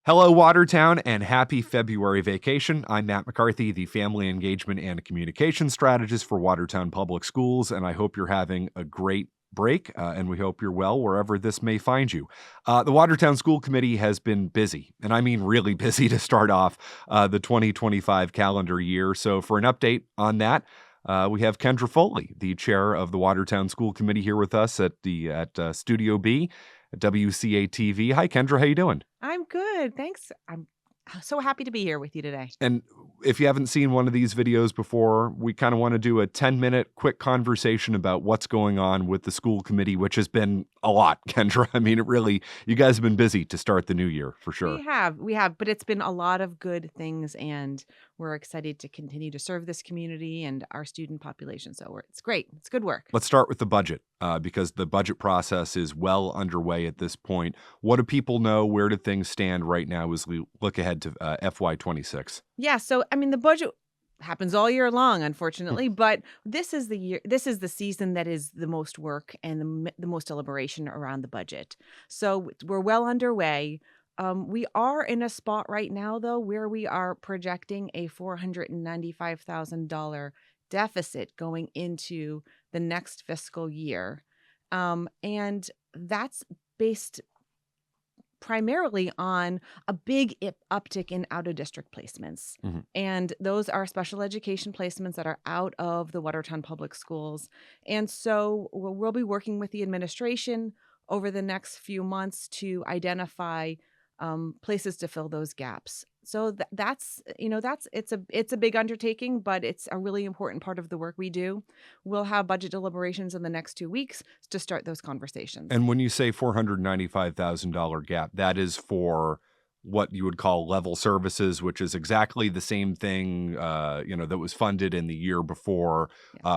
Hello, Watertown, and happy February vacation. I'm Matt McCarthy, the Family Engagement and Communication Strategist for Watertown Public Schools, and I hope you're having a great break, and we hope you're well wherever this may find you. The Watertown School Committee has been busy, and I mean really busy to start off the 2025 calendar year. So for an update on that, we have Kendra Foley, the chair of the Watertown School Committee, here with us at Studio B at WCATV. Hi, Kendra. How you doing? I'm good, thanks. I'm so happy to be here with you today. And if you haven't seen one of these videos before, we kind of want to do a 10-minute quick conversation about what's going on with the school committee, which has been a lot, Kendra. I mean, you guys have been busy to start the new year for sure. We have, but it's been a lot of good things, and we're excited to continue to serve this community and our student population. So it's great. It's good work. Let's start with the budget because the budget process is well underway at this point. What do people know? Where do things stand right now as we look ahead to FY26? Yeah, so I mean, the budget happens all year long, unfortunately, but this is the year, this is the season that is the most work and the most deliberation around the budget. So we're well underway. We are in a spot right now, though, where we are projecting a $495,000 deficit going into the next fiscal year. And that's based primarily on a big uptick in out of district placements. Mhm. And those are special education placements that are out of the Watertown Public Schools. And so we'll be working with the administration over the next few months to identify places to fill those gaps. So it's a big undertaking, but it's a really important part of the work we do. We'll have budget deliberations in the next 2 weeks to start those conversations. And when you say $495,000 gap, that is for what you would call level services, which is exactly the same thing, that was funded in the year before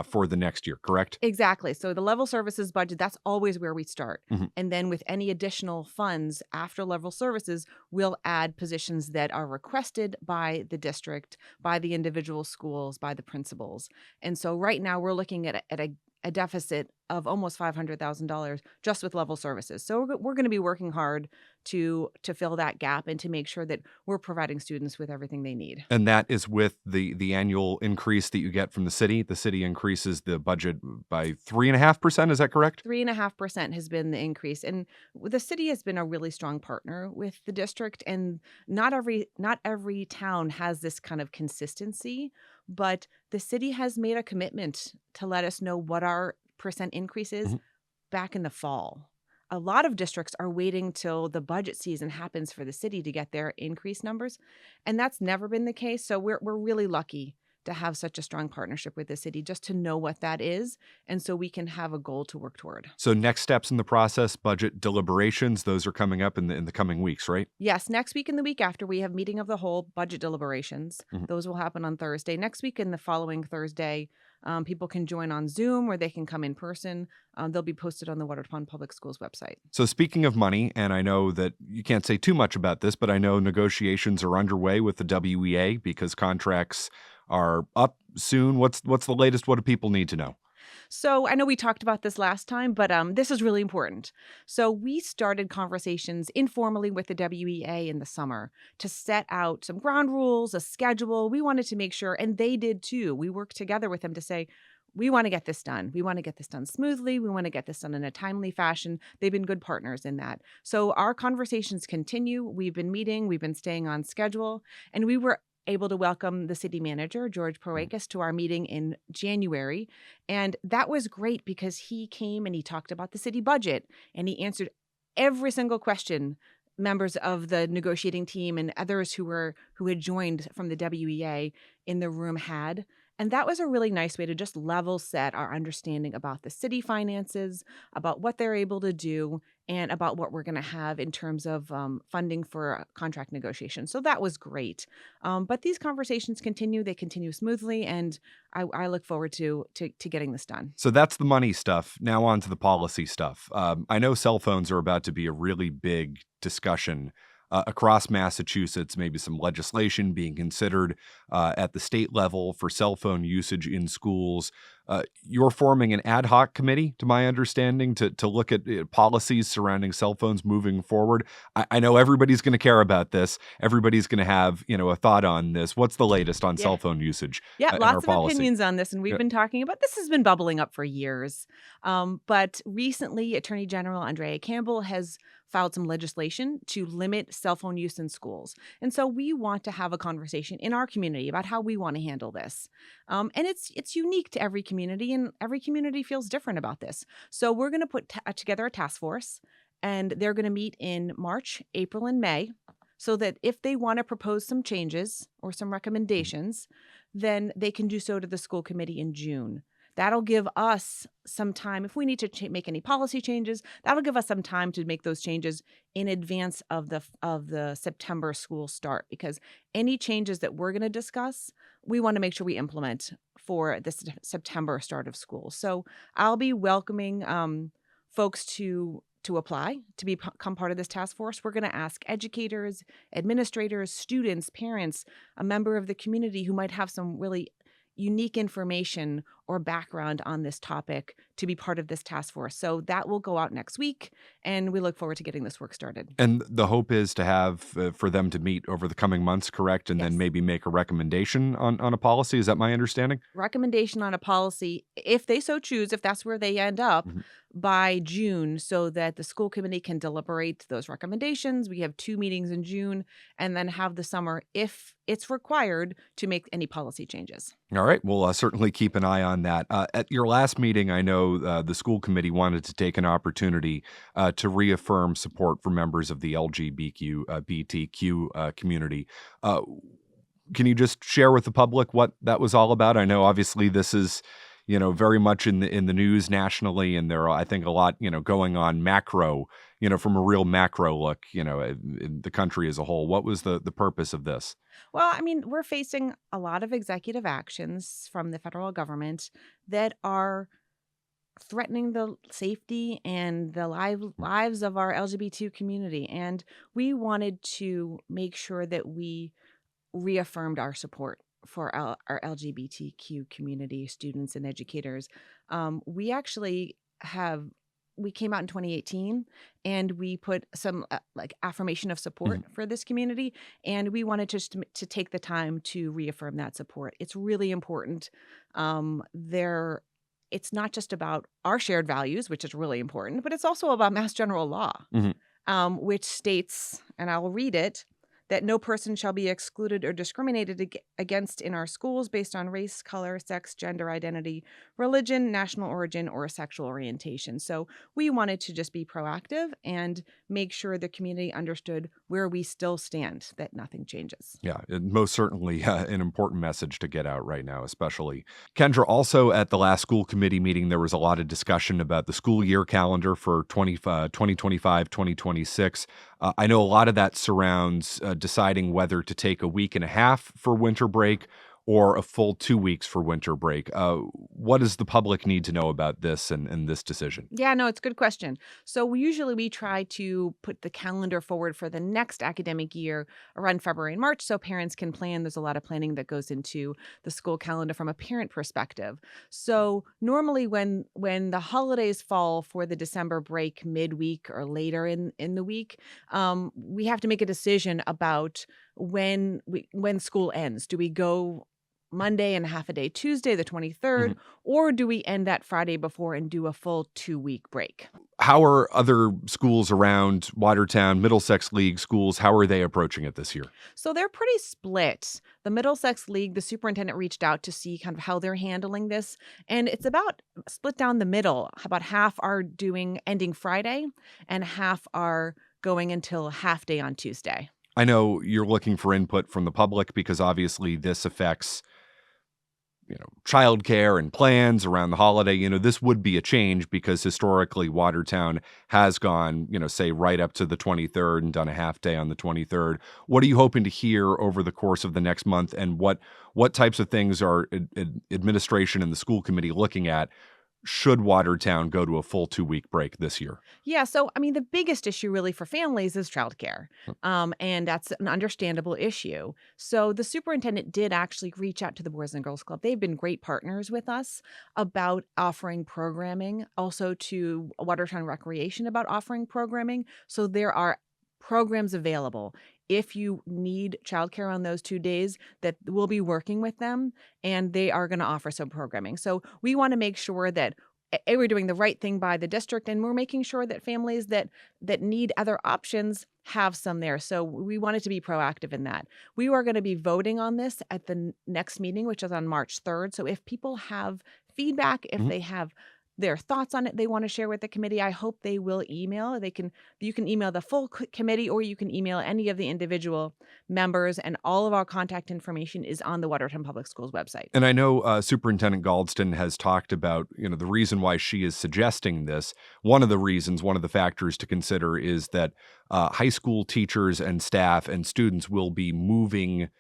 for the next year, correct? Exactly. So the level services budget, that's always where we start. Mhm. And then with any additional funds after level services, we'll add positions that are requested by the district, by the individual schools, by the principals. And so right now we're looking at a deficit of almost $500,000 just with level services. So we're going to be working hard to fill that gap and to make sure that we're providing students with everything they need. And that is with the annual increase that you get from the city. The city increases the budget by 3.5%. Is that correct? 3.5% has been the increase. And the city has been a really strong partner with the district. And not every town has this kind of consistency, but the city has made a commitment to let us know what our percent increase is Mhm. back in the fall. A lot of districts are waiting till the budget season happens for the city to get their increase numbers. And that's never been the case. So we're really lucky to have such a strong partnership with the city just to know what that is. And so we can have a goal to work toward. So next steps in the process, budget deliberations, those are coming up in the coming weeks, right? Yes, next week and the week after, we have meeting of the whole budget deliberations. Mhm. Those will happen on Thursday. Next week and the following Thursday, people can join on Zoom or they can come in person. They'll be posted on the Watertown Public Schools website. So speaking of money, and I know that you can't say too much about this, but I know negotiations are underway with the WEA because contracts are up soon. What's the latest? What do people need to know? So I know we talked about this last time, but this is really important. So we started conversations informally with the WEA in the summer to set out some ground rules, a schedule. We wanted to make sure, and they did too. We worked together with them to say, we want to get this done. We want to get this done smoothly. We want to get this done in a timely fashion. They've been good partners in that. So our conversations continue. We've been meeting, we've been staying on schedule, and we were able to welcome the city manager, George Proakis, to our meeting in January. And that was great because he came and he talked about the city budget and he answered every single question members of the negotiating team and others who had joined from the WEA in the room had. And that was a really nice way to just level set our understanding about the city finances, about what they're able to do, and about what we're going to have in terms of funding for contract negotiations. So that was great. But these conversations continue; they continue smoothly, and I look forward to getting this done. So that's the money stuff. Now on to the policy stuff. I know cell phones are about to be a really big discussion across Massachusetts, maybe some legislation being considered at the state level for cell phone usage in schools. You're forming an ad hoc committee, to my understanding, to look at policies surrounding cell phones moving forward. I know everybody's going to care about this. Everybody's going to have, a thought on this. What's the latest on Yeah. cell phone usage Yeah, in our lots of policy? opinions on this, and we've Yeah. been talking about this has been bubbling up for years. But recently, Attorney General Andrea Campbell has filed some legislation to limit cell phone use in schools. And so we want to have a conversation in our community about how we want to handle this. And it's unique to every community, and every community feels different about this. So we're going to put together a task force, and they're going to meet in March, April, and May, so that if they want to propose some changes or some recommendations, then they can do so to the school committee in June. That'll give us some time. If we need to make any policy changes, that'll give us some time to make those changes in advance of the September school start. Because any changes that we're going to discuss, we want to make sure we implement for the September start of school. So I'll be welcoming folks to apply to become part of this task force. We're going to ask educators, administrators, students, parents, a member of the community who might have some really unique information or background on this topic to be part of this task force. So that will go out next week, and we look forward to getting this work started. And the hope is to have for them to meet over the coming months, correct? And then Yes. maybe make a recommendation on a policy. Is that my understanding? Recommendation on a policy, if they so choose, if that's where they end up, Mhm. by June, so that the school committee can deliberate those recommendations. We have 2 meetings in June, and then have the summer, if it's required, to make any policy changes. All right. We'll certainly keep an eye on that. At your last meeting, I know the school committee wanted to take an opportunity to reaffirm support for members of the BTQ community. Uh, can you just share with the public what that was all about? I know obviously this is, very much in the news nationally, and there are, I think, a lot, going on macro, from a real macro look, in the country as a whole. What was the purpose of this? Well, I mean, we're facing a lot of executive actions from the federal government that are threatening the safety and the lives of our LGBT community. And we wanted to make sure that we reaffirmed our support for our LGBTQ community, students and educators. We actually have. We came out in 2018, and we put some like affirmation of support for this community, and we wanted to take the time to reaffirm that support. It's really important. There, it's not just about our shared values, which is really important, but it's also about Mass General Law, Mhm. which states, and I will read it, that no person shall be excluded or discriminated against in our schools based on race, color, sex, gender identity, religion, national origin, or sexual orientation. So we wanted to just be proactive and make sure the community understood where we still stand, that nothing changes. Yeah, most certainly an important message to get out right now, especially. Kendra, also at the last school committee meeting, there was a lot of discussion about the school year calendar for 2025, 2026. I know a lot of that surrounds deciding whether to take a week and a half for winter break or a full 2 weeks for winter break. What does the public need to know about this and this decision? Yeah, no, it's a good question. So we try to put the calendar forward for the next academic year around February and March so parents can plan. There's a lot of planning that goes into the school calendar from a parent perspective. So normally when the holidays fall for the December break midweek or later in the week, we have to make a decision about when school ends. Do we go Monday and half a day Tuesday, the 23rd, or do we end that Friday before and do a full 2-week break? How are other schools around Watertown, Middlesex League schools, how are they approaching it this year? So they're pretty split. The Middlesex League, the superintendent reached out to see kind of how they're handling this, and it's about split down the middle. About half are ending Friday, and half are going until half day on Tuesday. I know you're looking for input from the public because obviously this affects childcare and plans around the holiday. This would be a change because historically Watertown has gone, say right up to the 23rd and done a half day on the 23rd. What are you hoping to hear over the course of the next month, and what types of things are administration and the school committee looking at should Watertown go to a full 2-week break this year? Yeah, so I mean, the biggest issue really for families is childcare, and that's an understandable issue. So the superintendent did actually reach out to the Boys and Girls Club. They've been great partners with us about offering programming, also to Watertown Recreation about offering programming. So there are programs available. If you need childcare on those 2 days, that we'll be working with them, and they are going to offer some programming. So we want to make sure that we're doing the right thing by the district, and we're making sure that families that need other options have some there. So we wanted to be proactive in that. We are going to be voting on this at the next meeting, which is on March 3rd. So if people have feedback, if they have their thoughts on it they want to share with the committee, I hope they will email. You can email the full committee, or you can email any of the individual members, and all of our contact information is on the Watertown Public Schools website. And I know Superintendent Galdston has talked about, the reason why she is suggesting this. One of the factors to consider is that high school teachers and staff and students will be moving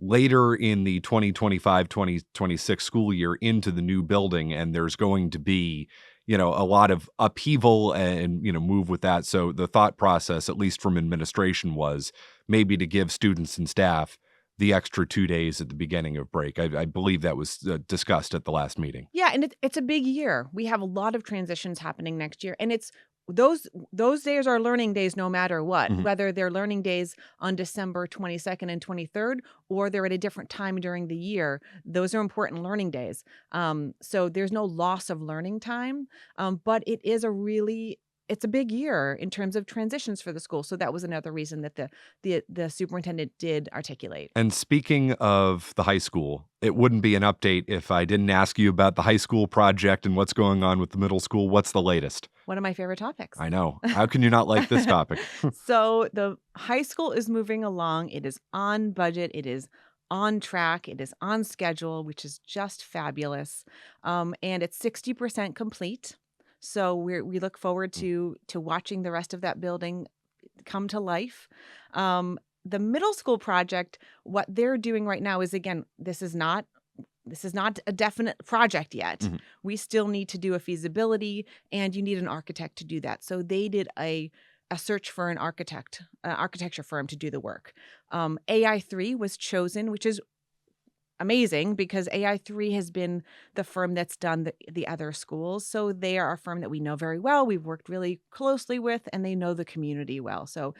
later in the 2025-2026 school year into the new building, and there's going to be, a lot of upheaval and, move with that. So the thought process, at least from administration, was maybe to give students and staff the extra 2 days at the beginning of break. I believe that was discussed at the last meeting. Yeah, and it's a big year. We have a lot of transitions happening next year, and it's those days are learning days no matter what, whether they're learning days on December 22nd and 23rd, or they're at a different time during the year. Those are important learning days. So there's no loss of learning time, but it's a big year in terms of transitions for the school. So that was another reason that the superintendent did articulate. And speaking of the high school, it wouldn't be an update if I didn't ask you about the high school project and what's going on with the middle school. What's the latest? One of my favorite topics. I know. How can you not like this topic? So the high school is moving along. It is on budget. It is on track. It is on schedule, which is just fabulous. And it's 60% complete. So we look forward to watching the rest of that building come to life. The middle school project, what they're doing right now is, again, this is not a definite project yet. We still need to do a feasibility, and you need an architect to do that. So they did a search for an architecture firm to do the work. AI3 was chosen, which is amazing because AI3 has been the firm that's done the other schools. So they are a firm that we know very well. We've worked really closely with, and they know the community well. So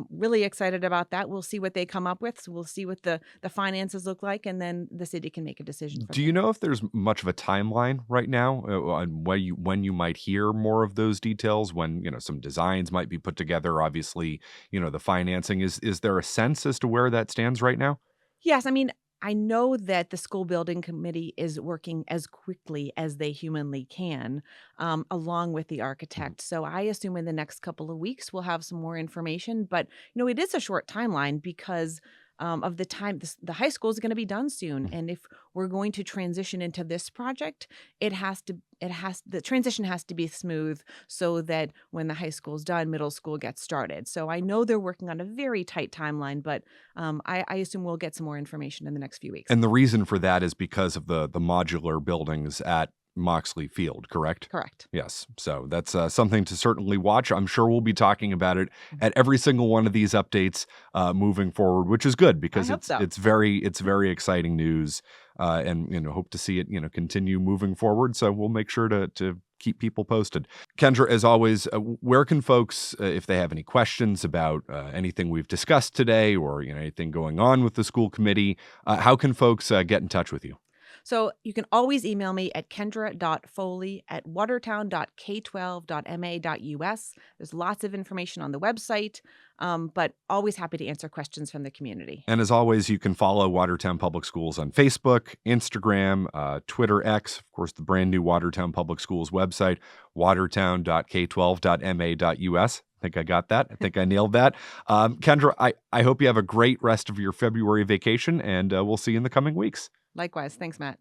really excited about that. We'll see what they come up with. So we'll see what the finances look like, and then the city can make a decision. Do you know if there's much of a timeline right now on when you might hear more of those details, when, some designs might be put together? Obviously, the financing. Is there a sense as to where that stands right now? Yes. I mean, I know that the school building committee is working as quickly as they humanly can, along with the architect. So I assume in the next couple of weeks we'll have some more information. But it is a short timeline because of the time the high school is going to be done soon, and if we're going to transition into this project, the transition has to be smooth so that when the high school is done, middle school gets started. So I know they're working on a very tight timeline, but I assume we'll get some more information in the next few weeks. And the reason for that is because of the modular buildings at Moxley Field, correct? Correct. Yes. So that's something to certainly watch. I'm sure we'll be talking about it at every single one of these updates moving forward, which is good because it's very exciting news, and hope to see it continue moving forward. So we'll make sure to keep people posted. Kendra, as always, where can folks, if they have any questions about anything we've discussed today, or anything going on with the school committee, how can folks get in touch with you? So you can always email me at kendra.foley@watertown.k12.ma.us. There's lots of information on the website, but always happy to answer questions from the community. And as always, you can follow Watertown Public Schools on Facebook, Instagram, Twitter, X, of course, the brand new Watertown Public Schools website, watertown.k12.ma.us. I think I got that. I think I nailed that. Kendra, I hope you have a great rest of your February vacation, and we'll see you in the coming weeks. Likewise. Thanks, Matt.